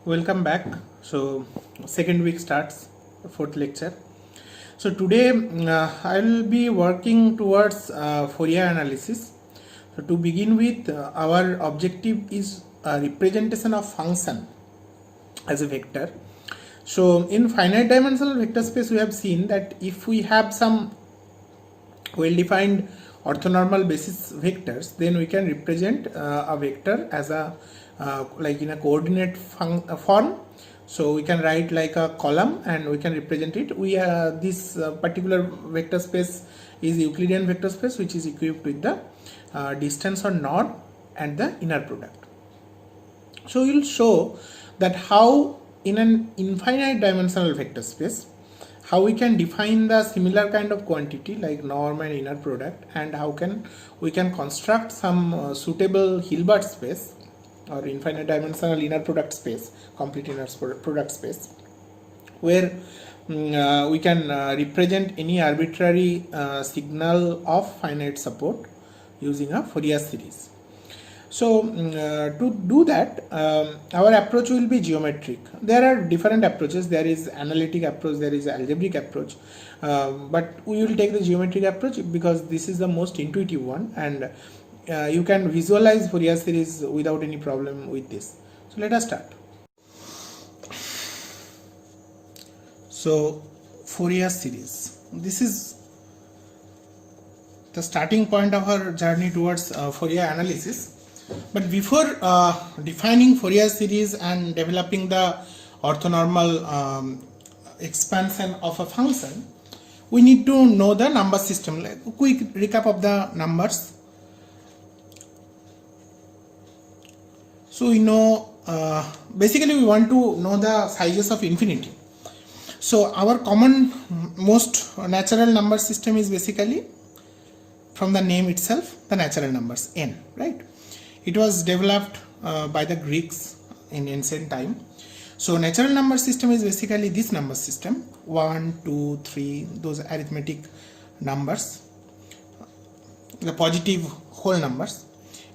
Welcome back. So second week starts, fourth lecture. So today I will be working towards Fourier analysis. So to begin with, our objective is a representation of function as a vector. So in finite dimensional vector space, we have seen that if we have some well-defined orthonormal basis vectors, then we can represent a vector as a like in a coordinate form. So we can write like a column and we can represent it. We this particular vector space is Euclidean vector space, which is equipped with the distance or norm and the inner product. So we will show that how in an infinite dimensional vector space, how we can define the similar kind of quantity like norm and inner product, and how can we can construct some suitable Hilbert space or infinite dimensional inner product space, complete inner product space, where we can represent any arbitrary signal of finite support using a Fourier series. So to do that, our approach will be geometric. There are different approaches. There is analytic approach, there is algebraic approach, but we will take the geometric approach because this is the most intuitive one, and you can visualize Fourier series without any problem with this. So let us start. So Fourier series, this is the starting point of our journey towards Fourier analysis. But before defining Fourier series and developing the orthonormal expansion of a function, we need to know the number system. Like a quick recap of the numbers. So we know basically we want to know the sizes of infinity. So our common most natural number system is basically, from the name itself, the natural numbers n, right? It was developed by the Greeks in ancient time. So natural number system is basically this number system, 1, 2, 3, those arithmetic numbers, the positive whole numbers,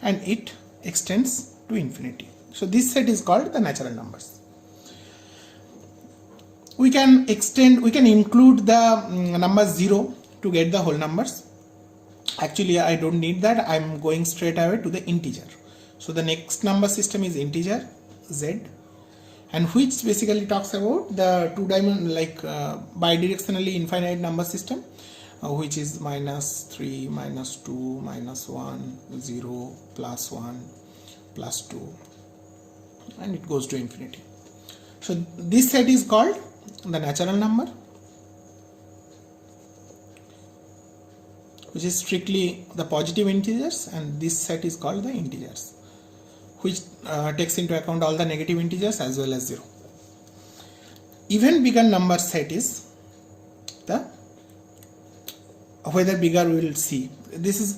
and it extends to infinity. So this set is called the natural numbers. We can include the number 0 to get the whole numbers. Actually, I don't need that. I'm going straight away to the integer. So the next number system is integer z, and which basically talks about the two-dimensional, like bidirectionally infinite number system, which is -3, -2, -1, 0, +1, +2, and it goes to infinity. So this set is called the natural number, which is strictly the positive integers, and this set is called the integers, which takes into account all the negative integers as well as 0. Even bigger number set is the, whether bigger we will see. This is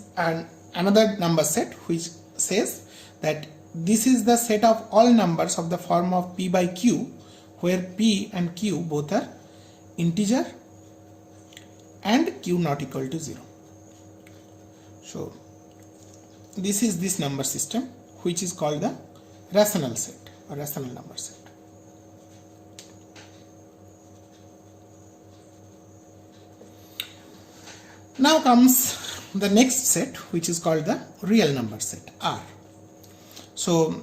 another number set which says that this is the set of all numbers of the form of p by q, where p and q both are integer and q not equal to 0. So this is this number system, which is called the rational set or rational number set. Now comes the next set, which is called the real number set, R. So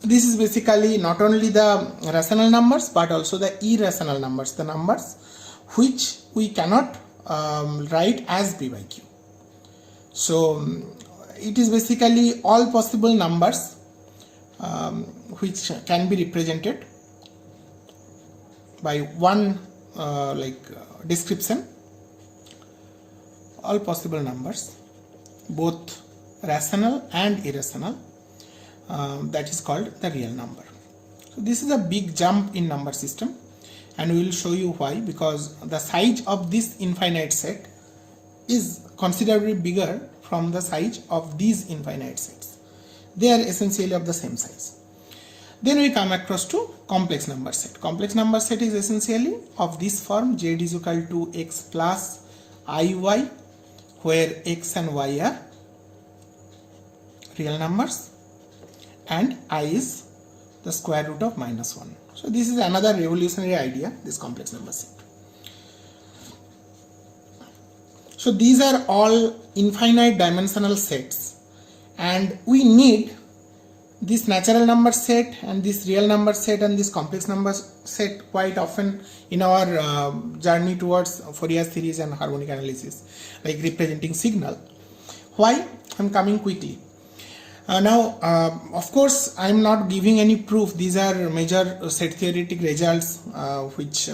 this is basically not only the rational numbers but also the irrational numbers, the numbers which we cannot write as p by q. So it is basically all possible numbers which can be represented by one description. All possible numbers, both rational and irrational, that is called the real number. So this is a big jump in number system, and we will show you why, because the size of this infinite set is considerably bigger from the size of these infinite sets. They are essentially of the same size. Then we come across to complex number set. Complex number set is essentially of this form: z is equal to x plus iy, where x and y are real numbers and I is the square root of -1. So this is another revolutionary idea, this complex number set. So these are all infinite dimensional sets, and we need this natural number set and this real number set and this complex number set quite often in our journey towards Fourier series and harmonic analysis, like representing signal. Why? I'm coming quickly. Now, of course, I'm not giving any proof. These are major set theoretic results, which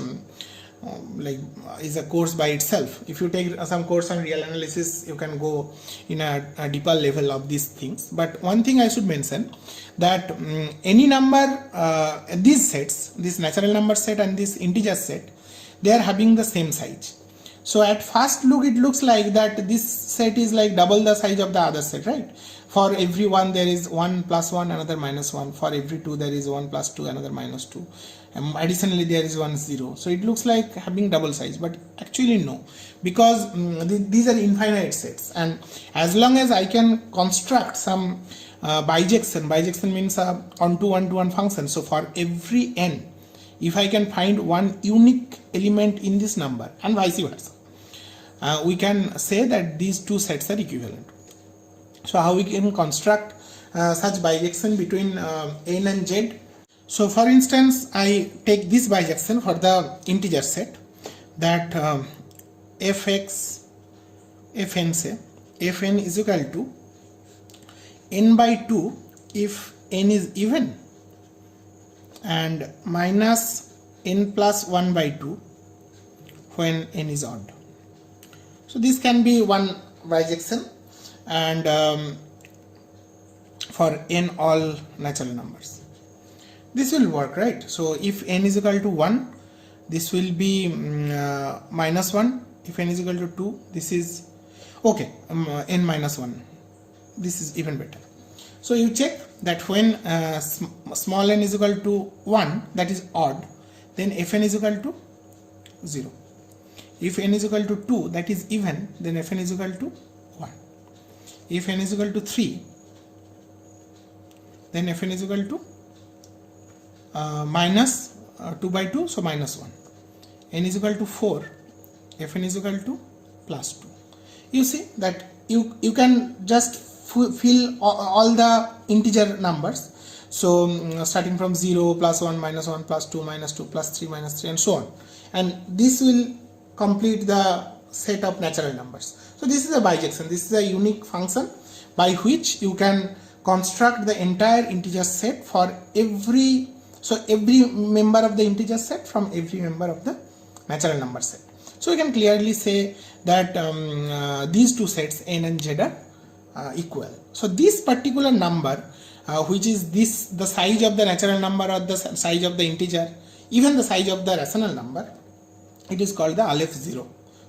is a course by itself. If you take some course on real analysis, you can go in a deeper level of these things. But one thing I should mention, that any number, these sets, this natural number set and this integer set, they are having the same size. So at first look, it looks like that this set is like double the size of the other set, right? For every 1 there is 1 plus 1, another minus 1. For every 2 there is 1 plus 2, another minus 2. Additionally there is 1 0. So it looks like having double size, but actually no, because these are infinite sets, and as long as I can construct some bijection means a onto one function. So for every n, if I can find one unique element in this number and vice versa, we can say that these two sets are equivalent. So how we can construct such bijection between n and z? So for instance, I take this bijection for the integer set, that fx fn say fn is equal to n by 2 if n is even, and minus n plus 1 by 2 when n is odd. So this can be one bijection, and for n all natural numbers this will work, right? So if n is equal to 1, this will be minus 1. If n is equal to 2, this is okay, n minus 1. This is even better. So you check that when small n is equal to 1, that is odd, then fn is equal to 0. If n is equal to 2, that is even, then fn is equal to 1. If n is equal to 3, then fn is equal to minus 2 by 2, so minus 1. N is equal to 4, fn is equal to plus 2. You see that you can just fill all the integer numbers. So starting from 0, plus 1, minus 1, plus 2, minus 2, plus 3, minus 3, and so on. And this will complete the set of natural numbers. So this is a bijection. This is a unique function by which you can construct the entire integer set for every member of the integer set from every member of the natural number set. So we can clearly say that these two sets n and z are equal. So this particular number, which is the size of the natural number or the size of the integer, even the size of the rational number, it is called the Aleph 0,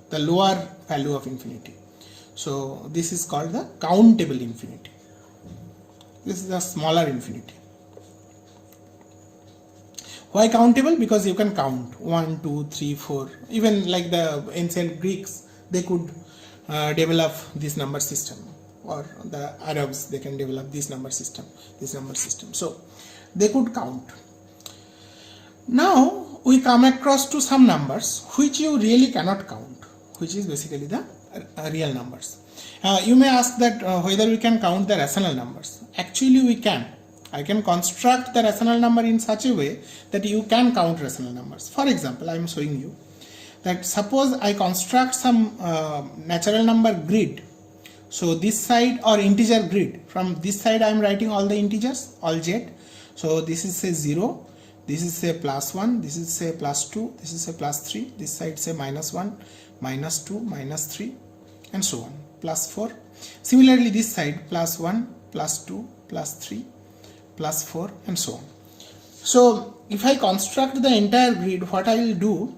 the lower value of infinity. So this is called the countable infinity. This is a smaller infinity. Why countable? Because you can count 1, 2, 3, 4. Even like the ancient Greeks, they could develop this number system, or the Arabs, they can develop this number system. So they could count. Now we come across to some numbers which you really cannot count, which is basically the real numbers. You may ask that whether we can count the rational numbers. Actually we can. I can construct the rational number in such a way that you can count rational numbers. For example, I am showing you that suppose I construct some natural number grid. So this side, or integer grid, from this side I am writing all the integers, all z. So this is say 0, this is say plus 1, this is say plus 2, this is say plus 3, this side say minus 1, minus 2, minus 3, and so on, plus 4. Similarly this side plus 1, plus 2, plus 3, plus 4, and so on. So if I construct the entire grid, what I will do,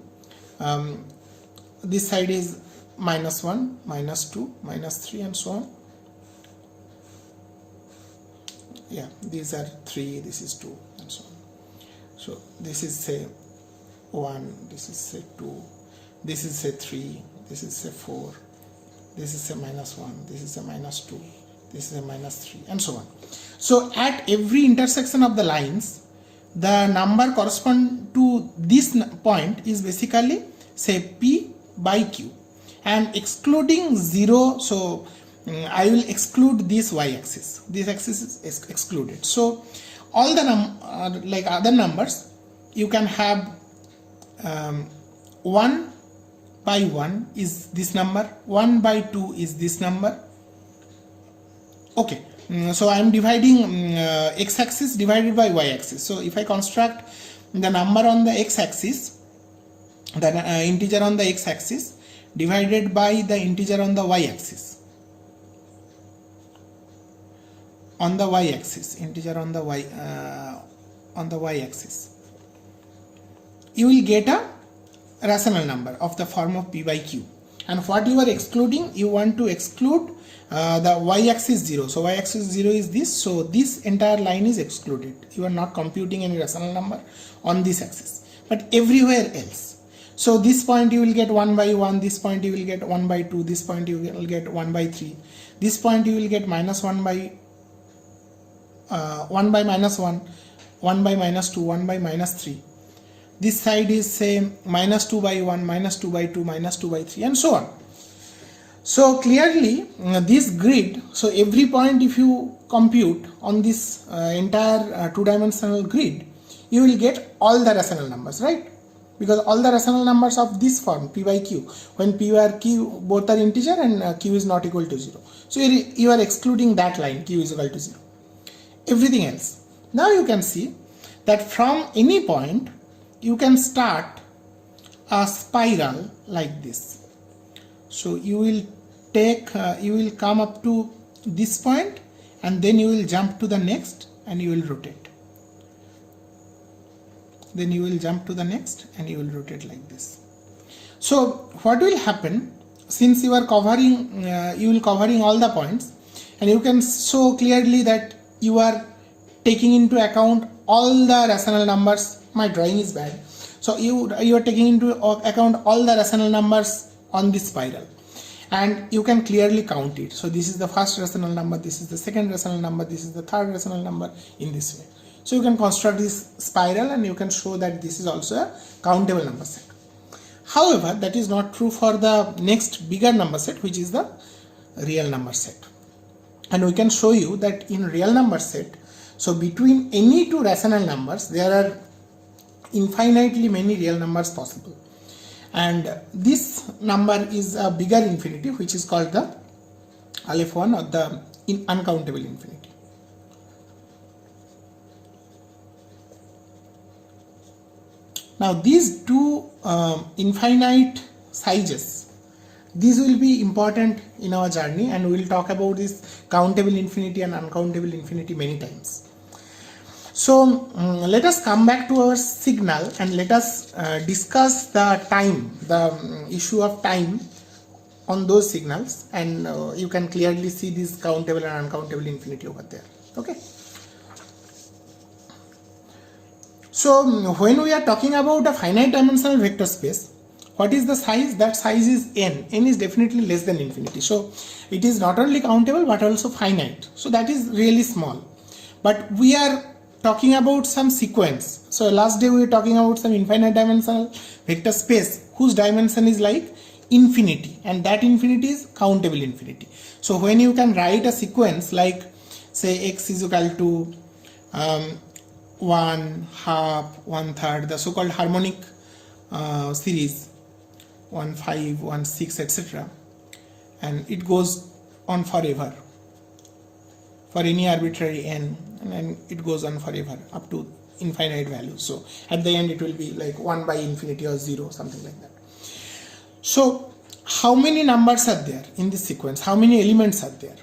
this side is minus 1, minus 2, minus 3, and so on. Yeah, these are 3, this is 2, and so on. So this is say 1, this is say 2, this is say 3, this is say 4, this is say minus 1, this is say minus 2, this is a minus 3, and so on. So at every intersection of the lines, the number correspond to this point is basically say P by Q, and excluding 0, so I will exclude this y-axis. This axis is excluded. So all the like other numbers, you can have 1 by 1 is this number, 1 by 2 is this number. Okay, so I am dividing x-axis divided by y-axis. So if I construct the number on the x-axis, the integer on the x-axis divided by the integer on the y-axis, integer on the y-axis, you will get a rational number of the form of P by Q. And what you are excluding, you want to exclude the y-axis 0. So y-axis 0 is this, so this entire line is excluded. You are not computing any rational number on this axis, but everywhere else. So this point you will get 1 by 1, this point you will get 1 by 2, this point you will get 1 by 3, this point you will get minus 1 by minus 1, 1 by minus 2, 1 by minus 3. This side is say minus 2 by 1, minus 2 by 2, minus 2 by 3, and so on. So clearly this grid, so every point if you compute on this entire two-dimensional grid, you will get all the rational numbers, right? Because all the rational numbers of this form P by Q, when P or Q both are integer and Q is not equal to 0. So you are excluding that line Q is equal to 0. Everything else. Now you can see that from any point you can start a spiral like this. So you will take, you will come up to this point and then you will jump to the next and you will rotate. Then you will jump to the next and you will rotate like this. So what will happen, since you are covering, you will covering all the points, and you can show clearly that you are taking into account all the rational numbers. My drawing is bad. So you are taking into account all the rational numbers on this spiral, and you can clearly count it. So this is the first rational number, this is the second rational number, this is the third rational number, in this way. So you can construct this spiral and you can show that this is also a countable number set. However, that is not true for the next bigger number set, which is the real number set. And we can show you that in real number set, so between any two rational numbers, there are infinitely many real numbers possible. And this number is a bigger infinity, which is called the Aleph 1 or the uncountable infinity. Now these two infinite sizes, these will be important in our journey, and we will talk about this countable infinity and uncountable infinity many times. So let us come back to our signal and let us discuss the time, the issue of time on those signals, and you can clearly see this countable and uncountable infinity over there. Okay. So when we are talking about a finite dimensional vector space, what is the size? That size is n. N is definitely less than infinity. So it is not only countable but also finite. So that is really small. But we are talking about some sequence. So last day we were talking about some infinite dimensional vector space whose dimension is like infinity, and that infinity is countable infinity. So when you can write a sequence like say x is equal to 1, half, 1/3, the so-called harmonic series 1, 5, 1, 6, etc., and it goes on forever for any arbitrary n, and it goes on forever up to infinite values. So at the end it will be like 1 by infinity or 0, something like that. So how many numbers are there in this sequence? How many elements are there?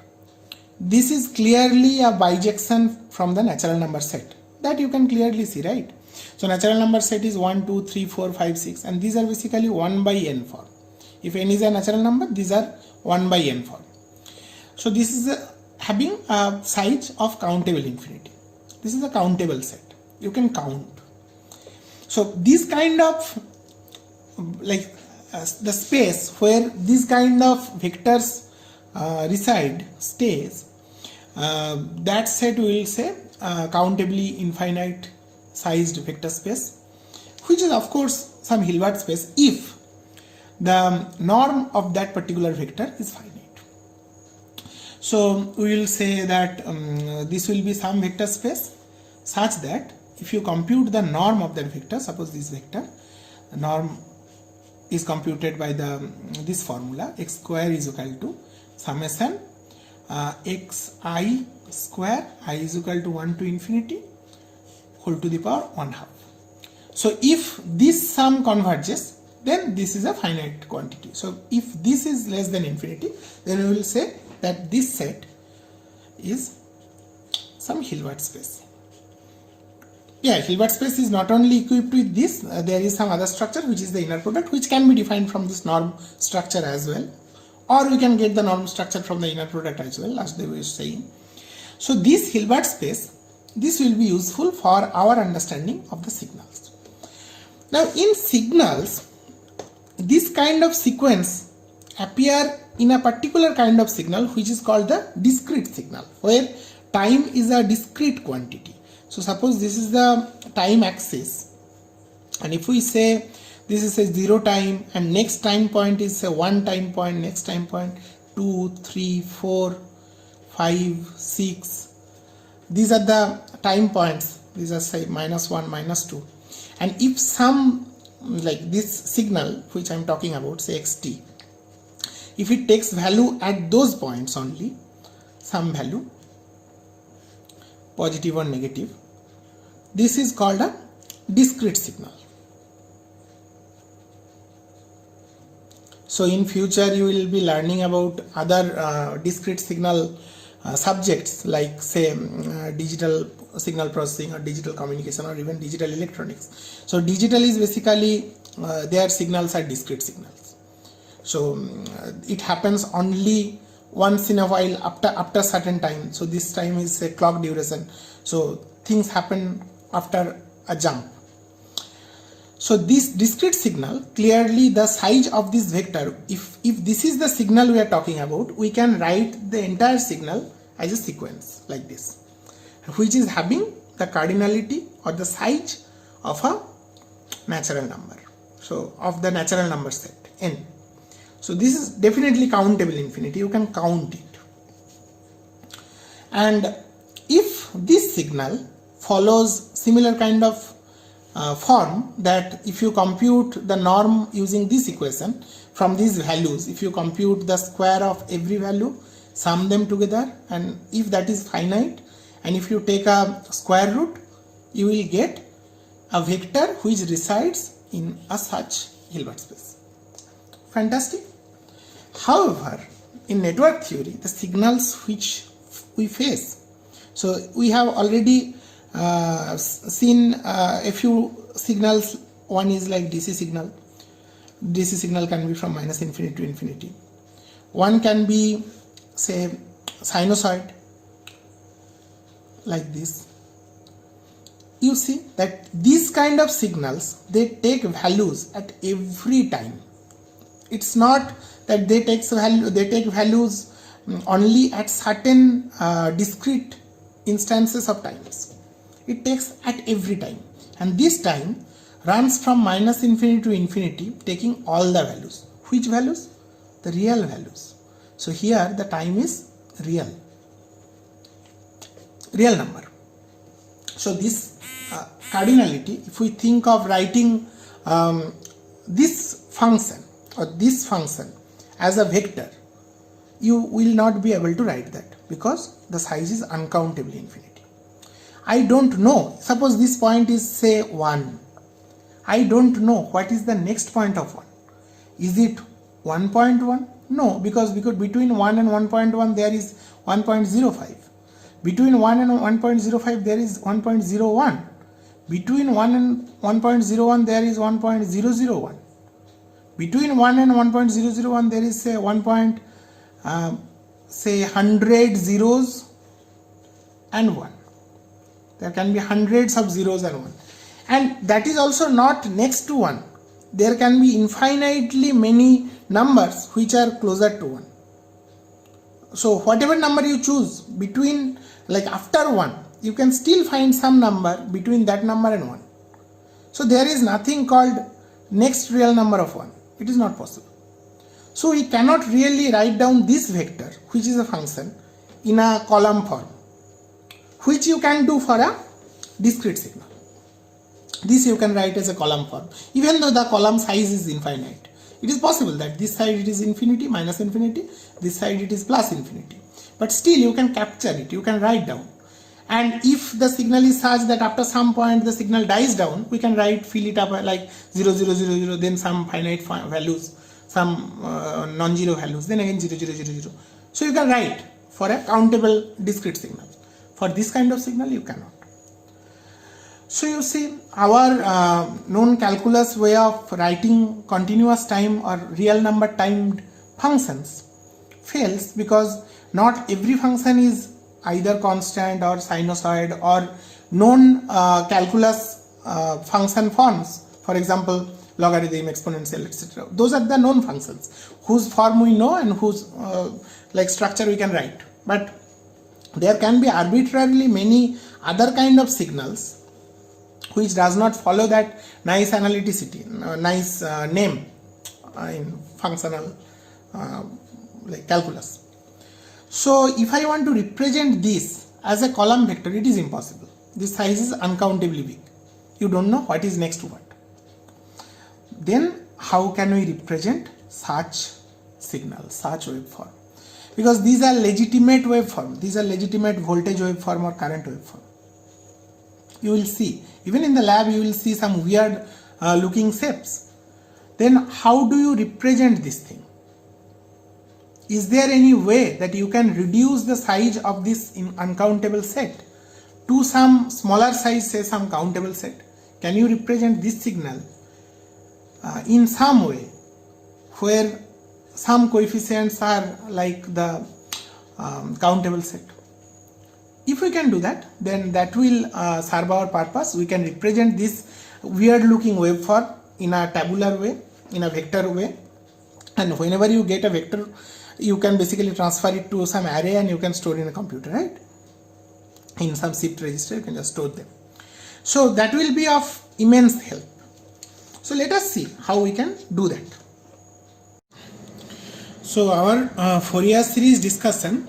This is clearly a bijection from the natural number set. That you can clearly see, right? So natural number set is 1, 2, 3, 4, 5, 6, and these are basically 1 by n form. If n is a natural number, these are 1 by n form. So this is having a size of countable infinity. This is a countable set. You can count. So this kind of like the space where this kind of vectors reside, stays, that set we will say countably infinite sized vector space, which is of course some Hilbert space if the norm of that particular vector is finite. So we will say that this will be some vector space such that if you compute the norm of that vector, suppose this vector, the norm is computed by this formula, x square is equal to summation xi square, I is equal to 1 to infinity whole to the power 1/2. So if this sum converges, then this is a finite quantity. So if this is less than infinity, then we will say that this set is some Hilbert space. Yeah, Hilbert space is not only equipped with this, there is some other structure which is the inner product, which can be defined from this norm structure as well, or we can get the norm structure from the inner product as well, as they were saying. So this Hilbert space, this will be useful for our understanding of the signals. Now in signals, this kind of sequence appear in a particular kind of signal which is called the discrete signal, where time is a discrete quantity. So suppose this is the time axis, and if we say this is a 0 time and next time point is a 1 time point, next time point 2, 3, 4, 5, 6, these are the time points, these are say -1, -2, and if some, like this signal which I am talking about, say xt, if it takes value at those points only, some value, positive or negative, this is called a discrete signal. So in future you will be learning about other discrete signal subjects, like say digital signal processing or digital communication or even digital electronics. So digital is basically their signals are discrete signals. So it happens only once in a while after certain time. So this time is a clock duration. So things happen after a jump. So this discrete signal, clearly the size of this vector, if this is the signal we are talking about, we can write the entire signal as a sequence like this, which is having the cardinality or the size of a natural number. So of the natural number set n. So this is definitely countable infinity, you can count it. And if this signal follows similar kind of form, that if you compute the norm using this equation from these values, if you compute the square of every value, sum them together, and if that is finite, and if you take a square root, you will get a vector which resides in a such Hilbert space. Fantastic. However, in network theory, the signals which we face, so we have already seen a few signals. One is like DC signal. DC signal can be from -infinity to infinity. One can be, say, sinusoid, like this. You see that these kind of signals, they take values at every time. It's not that they take values only at certain discrete instances of times. It takes at every time, and this time runs from -infinity to infinity, taking all the values. Which values? The real values. So here the time is real number. So this cardinality, if we think of writing this function or this function as a vector, you will not be able to write that because the size is uncountably infinity. I don't know, suppose this point is say 1. I don't know what is the next point of 1. Is it 1.1? No, because between 1 and 1.1 there is 1.05. Between 1 and 1.05 there is 1.01. Between 1 and 1.01 there is 1.001. Between 1 and 1.001 there is say 100 zeros and 1. There can be hundreds of zeros and 1. And that is also not next to 1. There can be infinitely many numbers which are closer to 1. So whatever number you choose between, like after 1, you can still find some number between that number and 1. So there is nothing called next real number of 1. It is not possible. So we cannot really write down this vector, which is a function, in a column form, which you can do for a discrete signal. This you can write as a column form, even though the column size is infinite. It is possible that this side it is infinity, minus infinity, this side it is plus infinity. But still you can capture it, you can write down. And if the signal is such that after some point the signal dies down, we can fill it up like 0, 0, 0, 0, then some finite values, some non-zero values, then again 0, 0, 0, 0. So you can write for a countable discrete signal. For this kind of signal you cannot. So you see, our known calculus way of writing continuous time or real number timed functions fails because not every function is either constant or sinusoid or known calculus function forms. For example, logarithm, exponential, etc. Those are the known functions whose form we know and whose structure we can write. But there can be arbitrarily many other kind of signals which does not follow that nice analyticity, nice name in functional calculus. So if I want to represent this as a column vector, it is impossible. This size is uncountably big. You don't know what is next to what. Then how can we represent such signal, such waveform? Because these are legitimate waveform. These are legitimate voltage waveform or current waveform. You will see, even in the lab you will see some weird looking shapes. Then how do you represent this thing? Is there any way that you can reduce the size of this uncountable set to some smaller size, say some countable set? Can you represent this signal in some way where some coefficients are like the countable set? If we can do that, then that will serve our purpose. We can represent this weird looking waveform in a tabular way, in a vector way, and whenever you get a vector, you can basically transfer it to some array and you can store in a computer, right? In some shift register, you can just store them. So that will be of immense help. So let us see how we can do that. So our Fourier series discussion,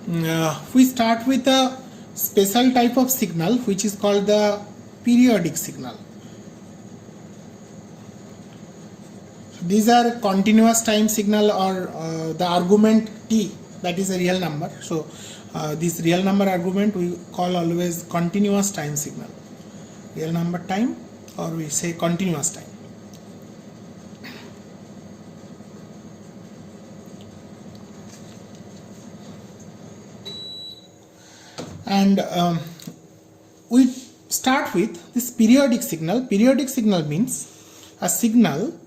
we start with a special type of signal which is called the periodic signal. These are continuous time signal or the argument t, that is a real number. So this real number argument we call always continuous time signal. Real number time, or we say continuous time. And we start with this periodic signal. Periodic signal means a signal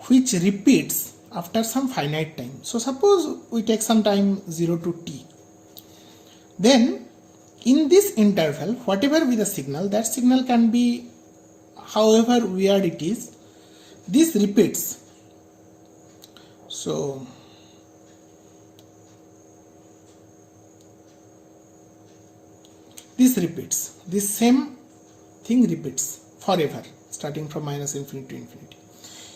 which repeats after some finite time. So suppose we take some time 0 to t. Then in this interval, whatever be the signal, that signal can be however weird it is, this repeats. So this repeats, this same thing repeats forever, starting from minus infinity to infinity.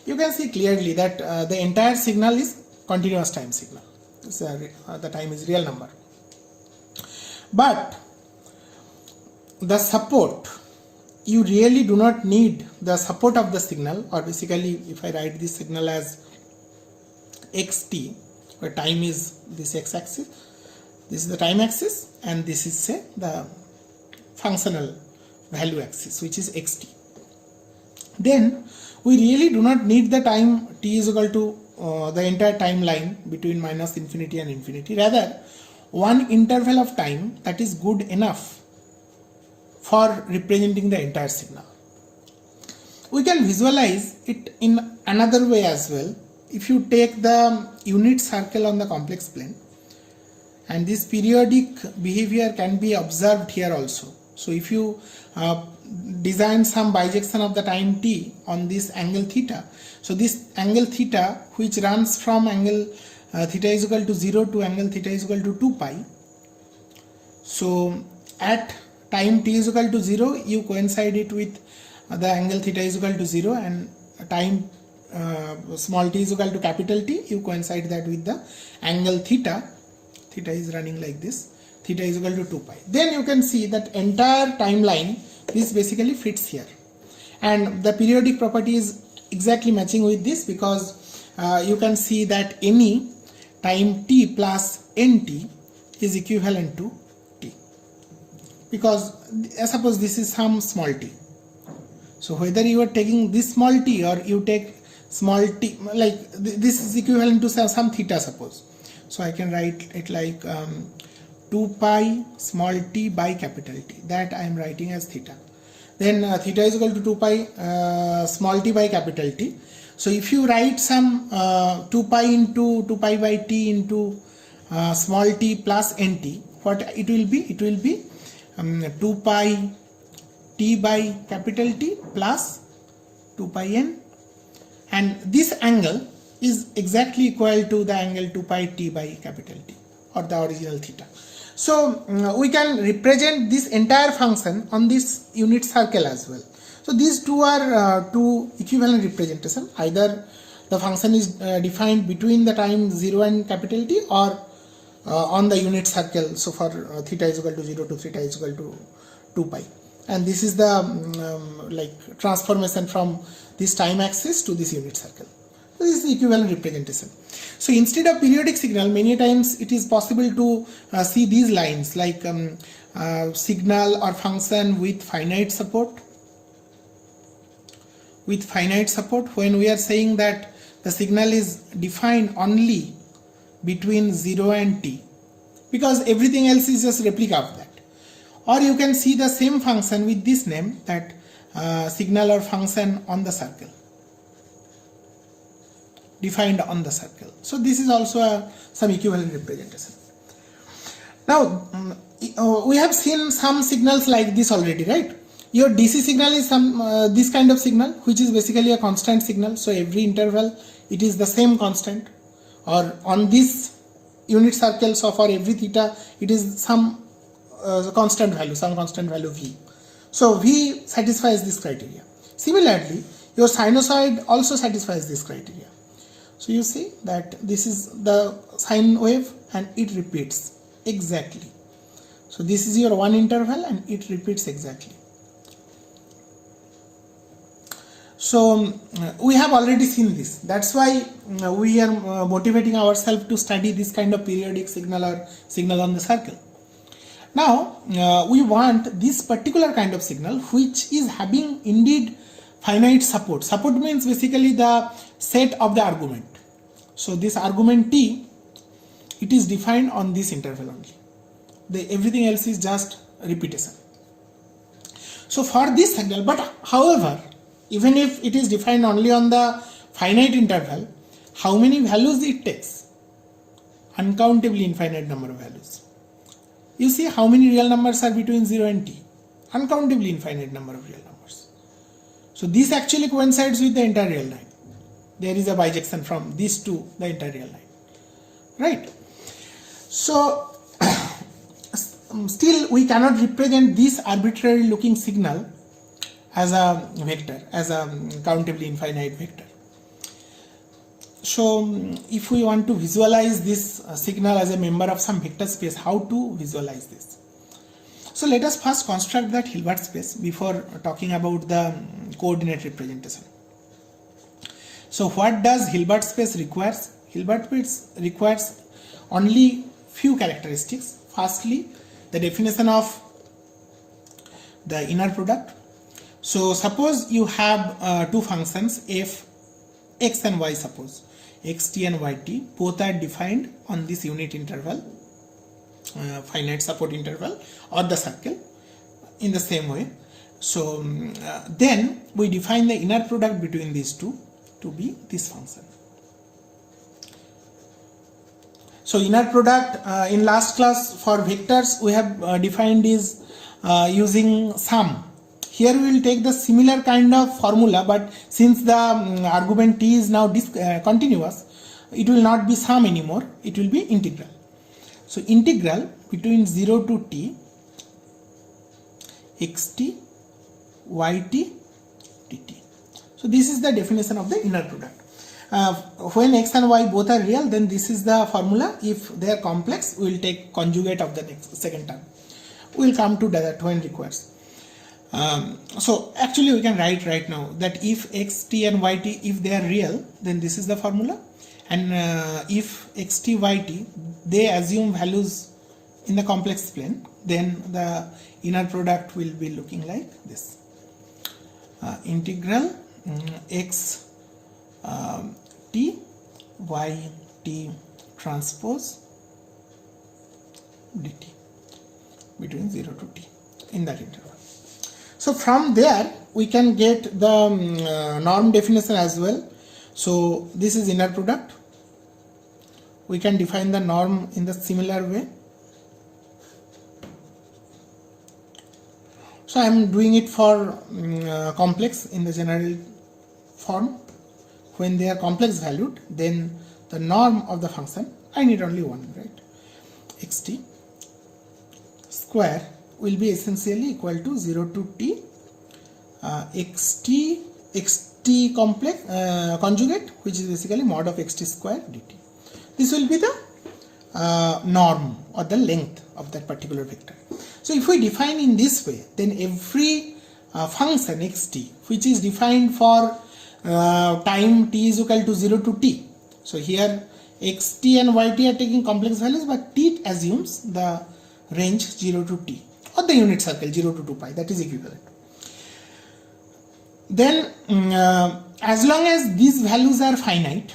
You can see clearly that the entire signal is continuous time signal. The time is real number. But the support, you really do not need the support of the signal, or basically if I write this signal as xt, where time is this x-axis, this is the time axis, and this is say the functional value axis, which is xt. Then we really do not need the time t is equal to the entire timeline between minus infinity and infinity. Rather, one interval of time that is good enough for representing the entire signal. We can visualize it in another way as well. If you take the unit circle on the complex plane, and this periodic behavior can be observed here also. So if you design some bijection of the time t on this angle theta, so this angle theta which runs from angle theta is equal to 0 to angle theta is equal to 2 pi. So at time t is equal to 0, you coincide it with the angle theta is equal to 0, and time small t is equal to capital T, you coincide that with the angle theta is running like this, theta is equal to 2 pi. Then you can see that entire timeline, this basically fits here, and the periodic property is exactly matching with this, because you can see that any time t plus nt is equivalent to t, because suppose this is some small t. So whether you are taking this small t or you take small t, like this is equivalent to some theta, suppose. So I can write it like 2 pi small t by capital T, that I am writing as theta. Then theta is equal to 2 pi small t by capital T. So if you write some 2 pi into 2 pi by t into small t plus nt, what it will be? It will be 2 pi t by capital T plus 2 pi n, and this angle is exactly equal to the angle 2 pi t by capital T, or the original theta. So we can represent this entire function on this unit circle as well. So these two are two equivalent representation. Either the function is defined between the time 0 and capital T, or on the unit circle. So for theta is equal to 0 to theta is equal to 2 pi, and this is the like transformation from this time axis to this unit circle. So this is the equivalent representation. So instead of periodic signal, many times it is possible to see these lines like signal or function with finite support. With finite support, when we are saying that the signal is defined only between 0 and t, because everything else is just replica of that. Or you can see the same function with this name, that signal or function on the circle, defined on the circle. So this is also some equivalent representation. Now we have seen some signals like this already, right? Your DC signal is some this kind of signal, which is basically a constant signal. So every interval it is the same constant, or on this unit circle, so for every theta it is some constant value v. So v satisfies this criteria. Similarly, your sinusoid also satisfies this criteria. So you see that this is the sine wave and it repeats exactly. So this is your one interval and it repeats exactly. So we have already seen this. That's why we are motivating ourselves to study this kind of periodic signal or signal on the circle. Now we want this particular kind of signal which is having indeed finite support. Support means basically the set of the argument. So this argument t, it is defined on this interval only. Everything else is just repetition. So for this signal, but however, even if it is defined only on the finite interval, how many values it takes? Uncountably infinite number of values. You see how many real numbers are between 0 and t? Uncountably infinite number of real numbers. So this actually coincides with the entire real line. There is a bijection from this to the entire real line, right? So still we cannot represent this arbitrary looking signal as a vector, as a countably infinite vector. So if we want to visualize this signal as a member of some vector space, how to visualize this? So let us first construct that Hilbert space before talking about the coordinate representation. So what does Hilbert space requires? Hilbert space requires only few characteristics. Firstly, the definition of the inner product. So suppose you have two functions f x and y, suppose xt and yt, both are defined on this unit interval, finite support interval or the circle in the same way. So then we define the inner product between these two to be this function. So inner product in last class for vectors we have defined is using sum. Here we will take the similar kind of formula, but since the argument t is now continuous, it will not be sum anymore, it will be integral. So integral between 0 to t xt yt dt. So this is the definition of the inner product. When x and y both are real, then this is the formula. If they are complex, we will take conjugate of the second term. We will come to that when requires. So actually we can write right now that if xt and yt, if they are real, then this is the formula, and if xt yt they assume values in the complex plane, then the inner product will be looking like this. Integral x t y t transpose dt between 0 to t in that interval. So from there we can get the norm definition as well. So this is inner product. We can define the norm in the similar way. So I am doing it for complex in the general form. When they are complex valued, then the norm of the function, I need only one, right? Xt square will be essentially equal to 0 to t xt complex conjugate, which is basically mod of xt square dt. This will be the norm or the length of that particular vector. So if we define in this way, then every function xt which is defined for time t is equal to 0 to t. So here xt and yt are taking complex values, but t assumes the range 0 to t or the unit circle 0 to 2 pi, that is equivalent. Then as long as these values are finite,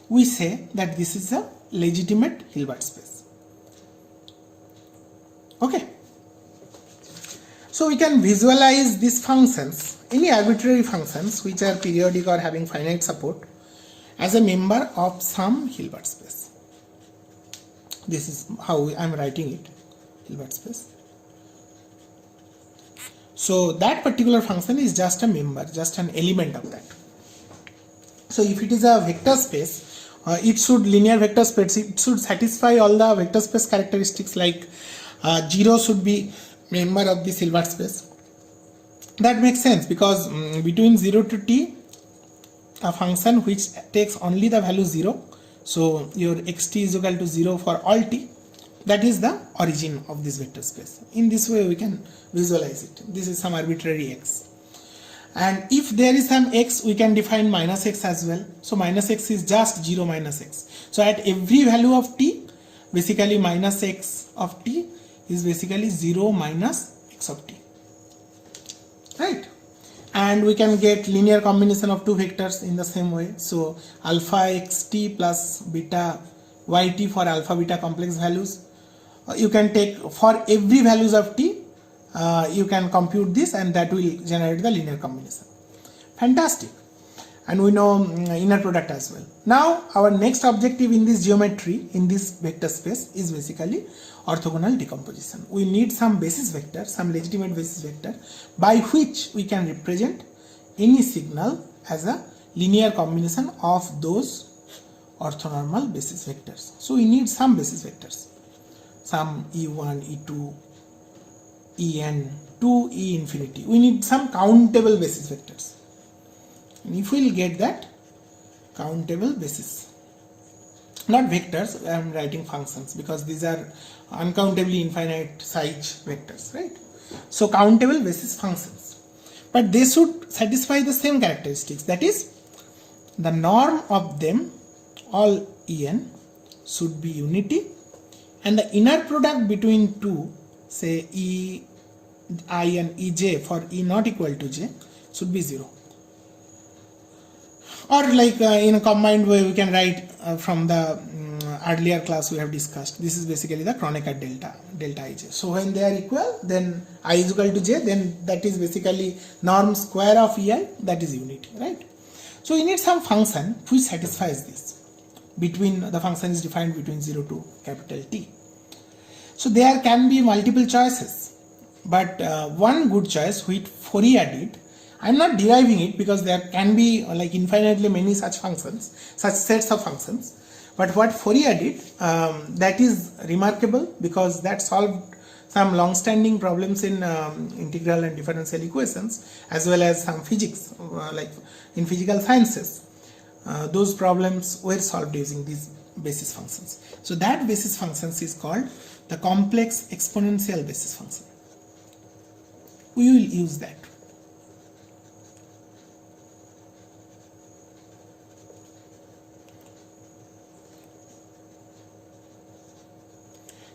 we say that this is a legitimate Hilbert space. Okay. So we can visualize these functions, any arbitrary functions which are periodic or having finite support, as a member of some Hilbert space. This is how I am writing it, Hilbert space. So that particular function is just a member, just an element of that. So if it is a vector space, it should linear vector space, it should satisfy all the vector space characteristics, like 0 should be member of this Hilbert space. That makes sense because between 0 to t, a function which takes only the value 0, so your xt is equal to 0 for all t, that is the origin of this vector space. In this way we can visualize it. This is some arbitrary x. And if there is some x, we can define minus x as well. So minus x is just 0 minus x. So at every value of t, basically minus x of t is basically 0 minus x of t, right? And we can get linear combination of two vectors in the same way. So alpha xt plus beta yt for alpha beta complex values. You can take for every values of t, you can compute this, and that will generate the linear combination. Fantastic. And we know inner product as well. Now our next objective in this geometry, in this vector space, is basically orthogonal decomposition. We need some basis vector, some legitimate basis vector, by which we can represent any signal as a linear combination of those orthonormal basis vectors. So we need some basis vectors, some e1, e2, en, to e infinity. We need some countable basis vectors. And if we will get that countable basis, not vectors, I am writing functions because these are uncountably infinite size vectors, right? So countable basis functions, but they should satisfy the same characteristics, that is the norm of them all en should be unity, and the inner product between two, say e I and ej for e not equal to j, should be 0. Or like in a combined way we can write from the earlier class we have discussed, this is basically the Kronecker delta ij. So when they are equal, then I is equal to j, then that is basically norm square of ei, that is unity, right? So we need some function which satisfies this, between the function is defined between 0 to capital T. So there can be multiple choices, but one good choice which Fourier did, I am not deriving it because there can be like infinitely many such functions, such sets of functions, but what Fourier did, that is remarkable because that solved some long-standing problems in integral and differential equations, as well as some physics, like in physical sciences. Those problems were solved using these basis functions. So that basis functions is called the complex exponential basis function. We will use that.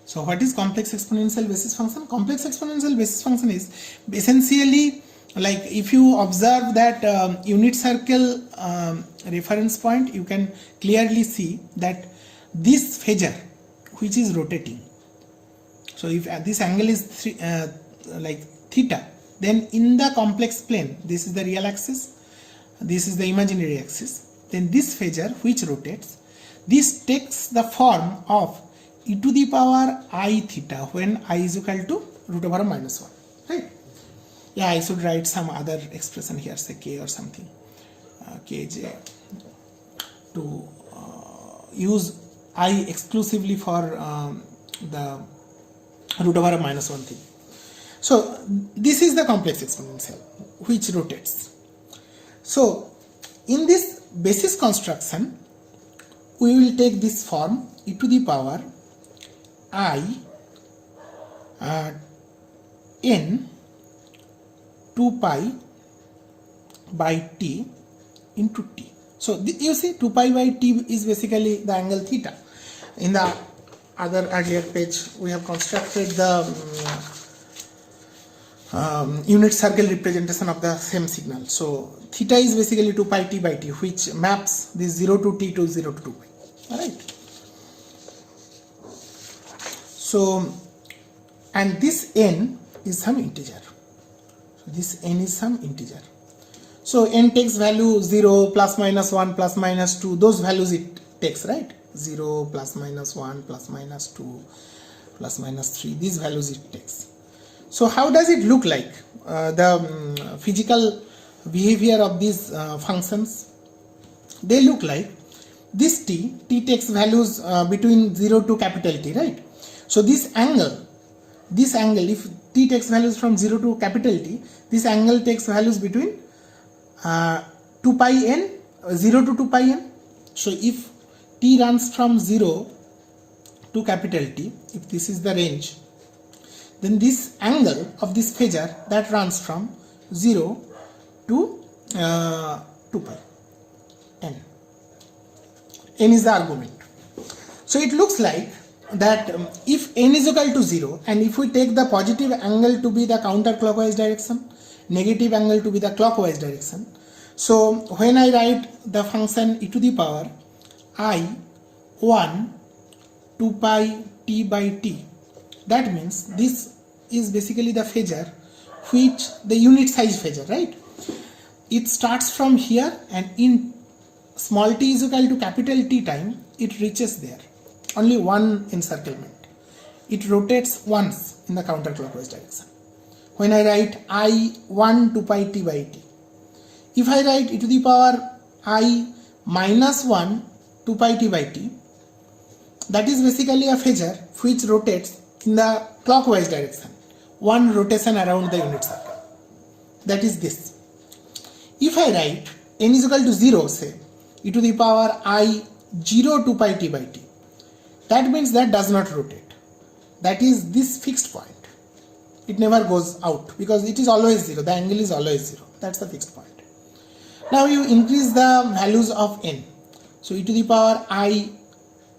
So what is complex exponential basis function? Complex exponential basis function is essentially like if you observe that unit circle reference point, you can clearly see that this phasor which is rotating. So if this angle is like theta, then in the complex plane, this is the real axis, this is the imaginary axis, then this phasor which rotates, this takes the form of e to the power I theta when I is equal to root over minus 1, right? Yeah, I should write some other expression here, say k or something, kj, to use I exclusively for the root over minus 1 thing. So this is the complex exponential which rotates. So in this basis construction, we will take this form e to the power I n 2 pi by t into t. So you see 2 pi by t is basically the angle theta. In the other earlier page, we have constructed the unit circle representation of the same signal. So theta is basically 2 pi t by t, which maps this 0 to t to 0 to 2 pi. Alright. So, and this n is some integer. So this n is some integer. So n takes value 0, plus minus 1, plus minus 2, those values it takes, right? 0, plus minus 1, plus minus 2, plus minus 3, these values it takes. So how does it look like? The physical behavior of these functions, they look like this t takes values between 0 to capital T, right? So this angle, if t takes values from 0 to capital T, this angle takes values between 2 pi n, 0 to 2 pi n. So if t runs from 0 to capital T, if this is the range, then this angle of this phasor that runs from 0 to 2 pi n. N is the argument. So it looks like that if n is equal to 0, and if we take the positive angle to be the counterclockwise direction, negative angle to be the clockwise direction, so when I write the function e to the power I 1 2 pi t by t, that means this is basically the phasor which the unit size phasor, right? It starts from here and in small t is equal to capital T time, it reaches there. Only one encirclement. It rotates once in the counterclockwise direction. When I write I 1 2 pi t by t, if I write e to the power I minus 1 2 pi t by t, that is basically a phasor which rotates in the clockwise direction, one rotation around the unit circle. That is this. If I write n is equal to 0, say e to the power I 0 2 pi t by t, that means that does not rotate. That is this fixed point. It never goes out because it is always 0. The angle is always 0. That's the fixed point. Now you increase the values of n. So e to the power I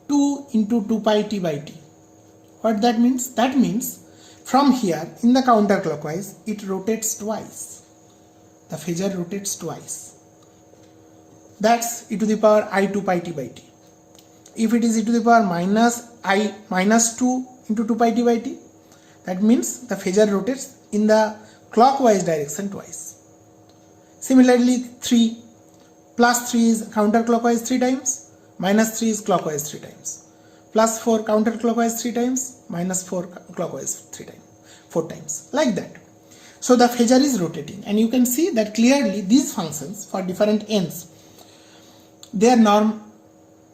2 into 2 pi t by t. What that means? That means from here in the counterclockwise it rotates twice. The phasor rotates twice. That's e to the power I 2 pi t by t. If it is e to the power minus 2 into 2 pi t by t, that means the phasor rotates in the clockwise direction twice. Similarly 3 plus 3 is counterclockwise 3 times, minus 3 is clockwise 3 times, plus 4 counterclockwise 3 times, minus 4 clockwise 4 times, like that. So the phasor is rotating, and you can see that clearly these functions for different n's, their norm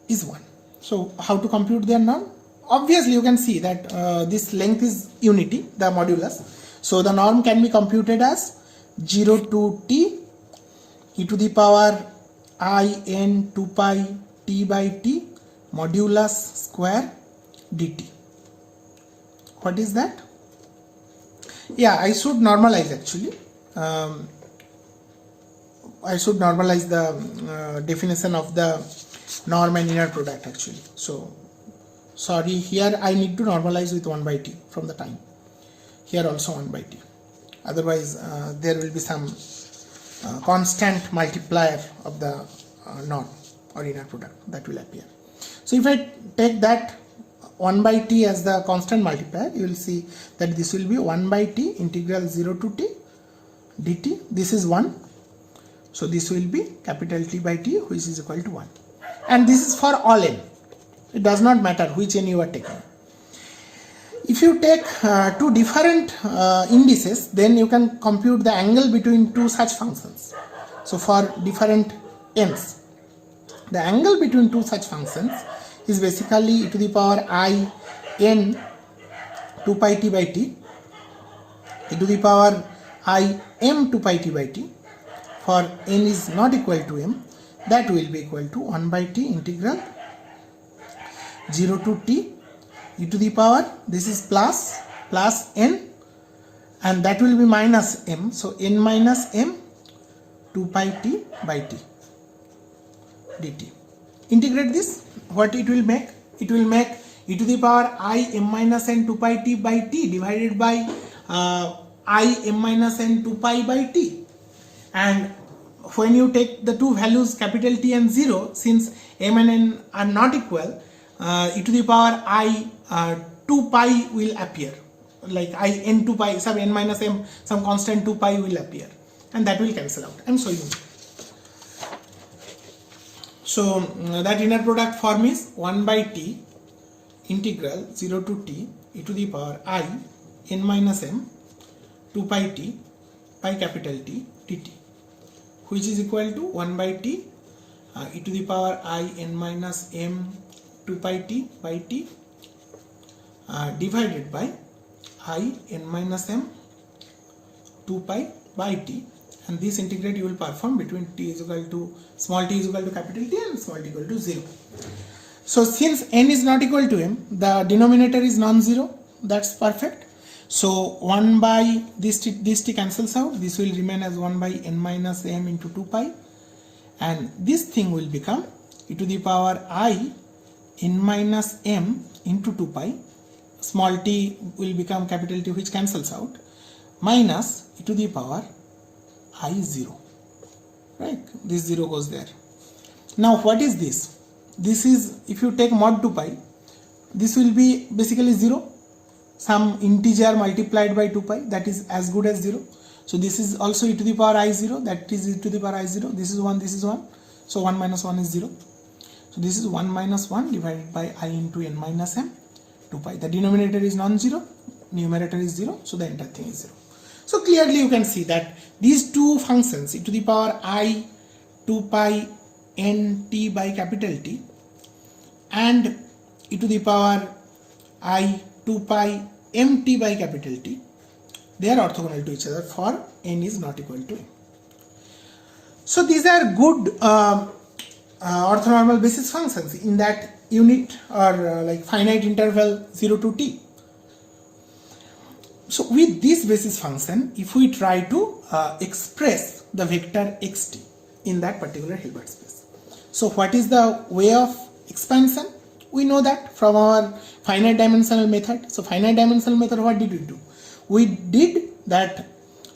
is 1. So how to compute their norm? obviously you can see that this length is unity, the modulus. So the norm can be computed as 0 to t e to the power I n 2 pi t by t modulus square dt. What is that? Yeah, I should normalize actually. I should normalize the definition of the norm and inner product actually. So sorry, here I need to normalize with 1 by t from the time. Here also 1 by t. Otherwise there will be some constant multiplier of the norm or inner product that will appear. So if I take that 1 by t as the constant multiplier, you will see that this will be 1 by t integral 0 to t dt. This is 1. So this will be capital T by t, which is equal to 1. And this is for all n. It does not matter which n you are taking. If you take two different indices, then you can compute the angle between two such functions. So for different n's, the angle between two such functions is basically e to the power I n 2 pi t by t, e to the power I m 2 pi t by t. For n is not equal to m, that will be equal to 1 by t integral 0 to t e to the power, this is plus n, and that will be minus m. So n minus m 2 pi t by t dt. Integrate this, what it will make? It will make e to the power I m minus n 2 pi t by t divided by I m minus n 2 pi by t. And when you take the two values capital T and 0, since m and n are not equal, e to the power I 2 pi will appear, like I n 2 pi, some n minus m, some constant 2 pi will appear, and that will cancel out. I am showing you. So that inner product form is 1 by t integral 0 to t e to the power I n minus m 2 pi t pi capital T dt, which is equal to 1 by t e to the power I n minus m 2 pi t by t divided by I n minus m 2 pi by t, and this integrate you will perform between t is equal to small t is equal to capital T and small t equal to 0. So since n is not equal to m, the denominator is non-zero. That's perfect. So 1 by this t cancels out, this will remain as 1 by n minus m into 2 pi, and this thing will become e to the power I n minus m into 2 pi, small t will become capital T, which cancels out, minus e to the power I 0, right? This 0 goes there. Now what is this? This is, if you take mod 2 pi, this will be basically 0, some integer multiplied by 2 pi, that is as good as 0. So this is also e to the power I 0, that is e to the power I 0, this is 1, this is 1, so 1 minus 1 is 0. So this is 1 minus 1 divided by I into n minus m 2 pi. The denominator is non-zero, numerator is 0, so the entire thing is 0. So clearly you can see that these two functions, e to the power I 2 pi n t by capital T and e to the power I 2 pi m t by capital T, they are orthogonal to each other for n is not equal to m. So these are good orthonormal basis functions in that unit or like finite interval 0 to t. So with this basis function, if we try to express the vector xt in that particular Hilbert space, so what is the way of expansion? We know that from our finite dimensional method. So finite dimensional method, what did we do? We did that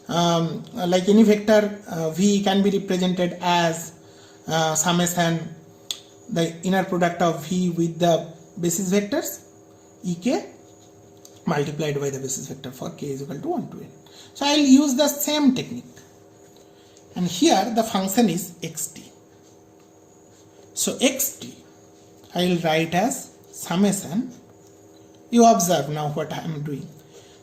like any vector v can be represented as summation the inner product of v with the basis vectors ek multiplied by the basis vector for k is equal to 1 to n. So I will use the same technique, and here the function is xt. So xt I will write as summation. You observe now what I am doing.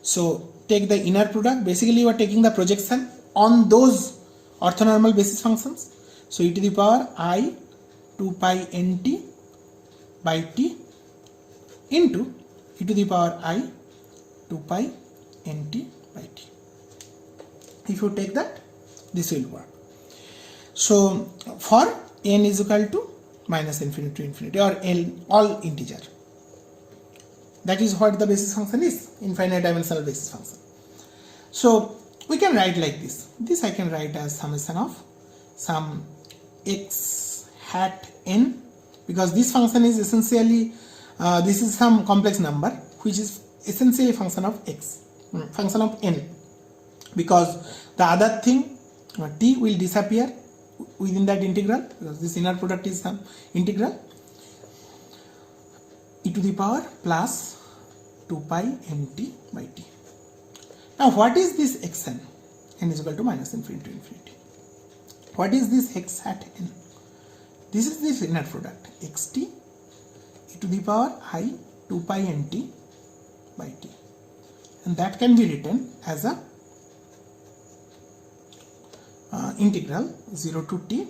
So take the inner product, basically you are taking the projection on those orthonormal basis functions. So e to the power I 2 pi nt by t into e to the power I 2 pi nt by t. If you take that, this will work. So for n is equal to minus infinity to infinity, or all integer. That is what the basis function is, infinite dimensional basis function. So we can write like this. This I can write as summation of some x hat n, because this function is essentially this is some complex number which is essentially a function of x, function of n, because the other thing t will disappear within that integral, because this inner product is some integral, e to the power plus 2 pi nt by t. Now what is this xn? N is equal to minus infinity to infinity. What is this x hat n? This is this inner product xt e to the power I 2 pi nt by t, and that can be written as a integral 0 to t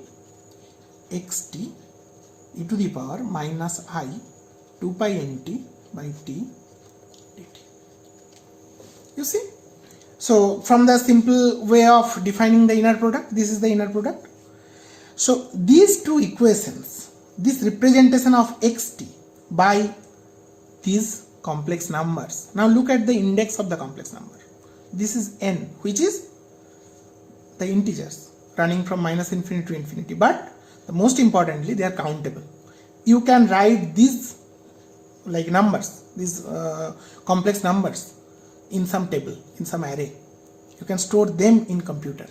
xt e to the power minus I 2 pi nt by t dt. You see? So from the simple way of defining the inner product, this is the inner product. So these two equations, this representation of xt by these complex numbers. Now look at the index of the complex number. This is n, which is the integers running from minus infinity to infinity, but the most importantly they are countable. You can write these like numbers, these complex numbers in some table, in some array. You can store them in computer.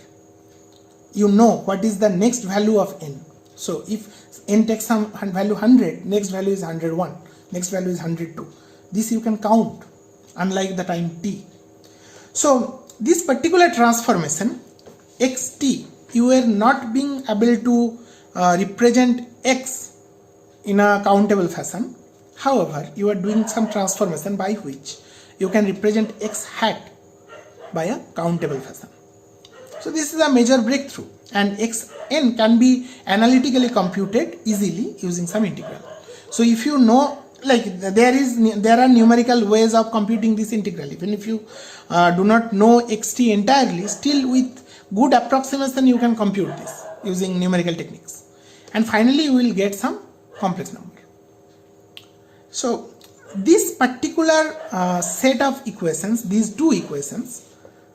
You know what is the next value of n. So if n takes some value 100, next value is 101, next value is 102. This you can count, unlike the time t. So this particular transformation xt, you are not being able to represent x in a countable fashion. However, you are doing some transformation by which you can represent x hat by a countable fashion. So this is a major breakthrough, and xn can be analytically computed easily using some integral. So if you know, like there are numerical ways of computing this integral. Even if you do not know xt entirely, still with good approximation you can compute this using numerical techniques, and finally you will get some complex number. So this particular set of equations, these two equations,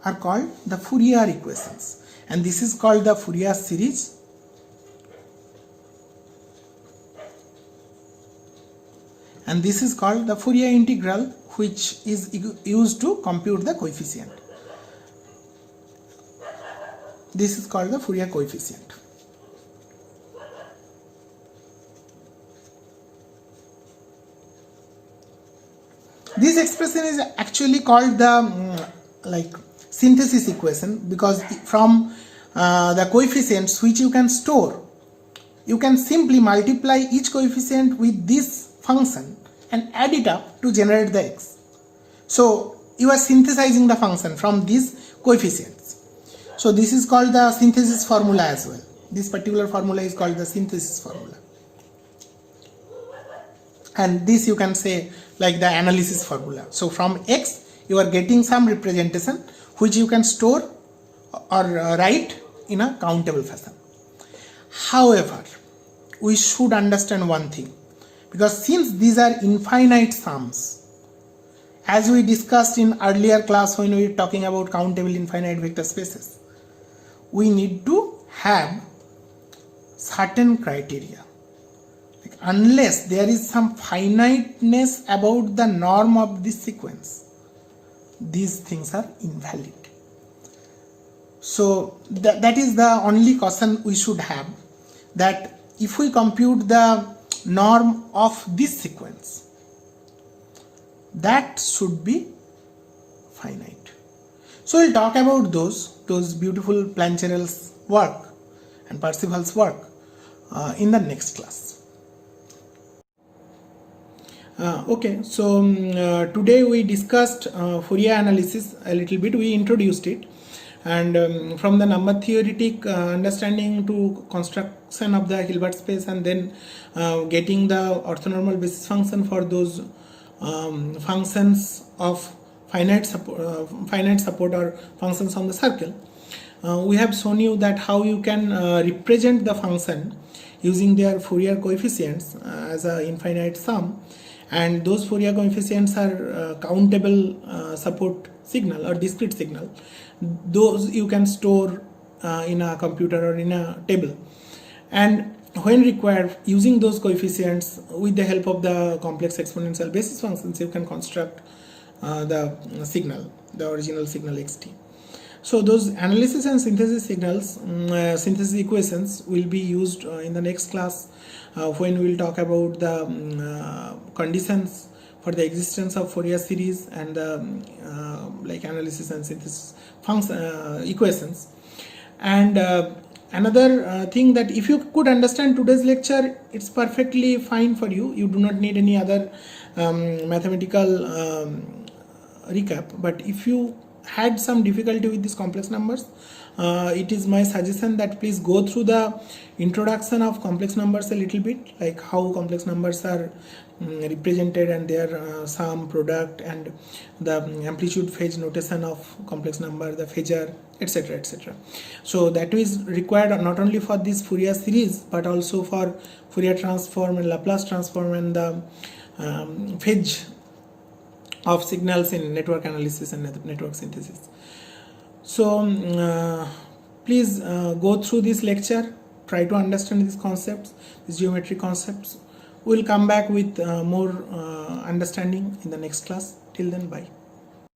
are called the Fourier equations, and this is called the Fourier series, and this is called the Fourier integral, which is used to compute the coefficient. This is called the Fourier coefficient. This expression is actually called the synthesis equation, because from the coefficients which you can store, you can simply multiply each coefficient with this function and add it up to generate the x. So you are synthesizing the function from these coefficients. So this is called the synthesis formula as well. This particular formula is called the synthesis formula, and this you can say like the analysis formula. So from x you are getting some representation which you can store or write in a countable fashion. However, we should understand one thing, because since these are infinite sums, as we discussed in earlier class when we were talking about countable infinite vector spaces, we need to have certain criteria. Unless there is some finiteness about the norm of this sequence, these things are invalid. So that is the only caution we should have, that if we compute the norm of this sequence, that should be finite. So we'll talk about those beautiful Plancherel's work and Parseval's work in the next class. Okay, so today we discussed Fourier analysis a little bit. We introduced it, and from the number theoretic understanding to construction of the Hilbert space, and then getting the orthonormal basis function for those functions of finite support or functions on the circle. We have shown you that how you can represent the function using their Fourier coefficients as a infinite sum, and those Fourier coefficients are countable support signal or discrete signal. Those you can store in a computer or in a table, and when required, using those coefficients with the help of the complex exponential basis functions, you can construct the signal, the original signal xt. So those analysis and synthesis signals, synthesis equations will be used in the next class when we will talk about the conditions for the existence of Fourier series and the like analysis and synthesis equations. And another thing, that if you could understand today's lecture, it's perfectly fine for you. You do not need any other mathematical recap. But if you had some difficulty with these complex numbers, it is my suggestion that please go through the introduction of complex numbers a little bit, like how complex numbers are represented and their sum, product, and the amplitude phase notation of complex number, the phasor, etc., etc. So that is required not only for this Fourier series but also for Fourier transform and Laplace transform and the phase of signals in network analysis and network synthesis. So please go through this lecture, try to understand these concepts, these geometric concepts. We'll come back with more understanding in the next class. Till then, bye.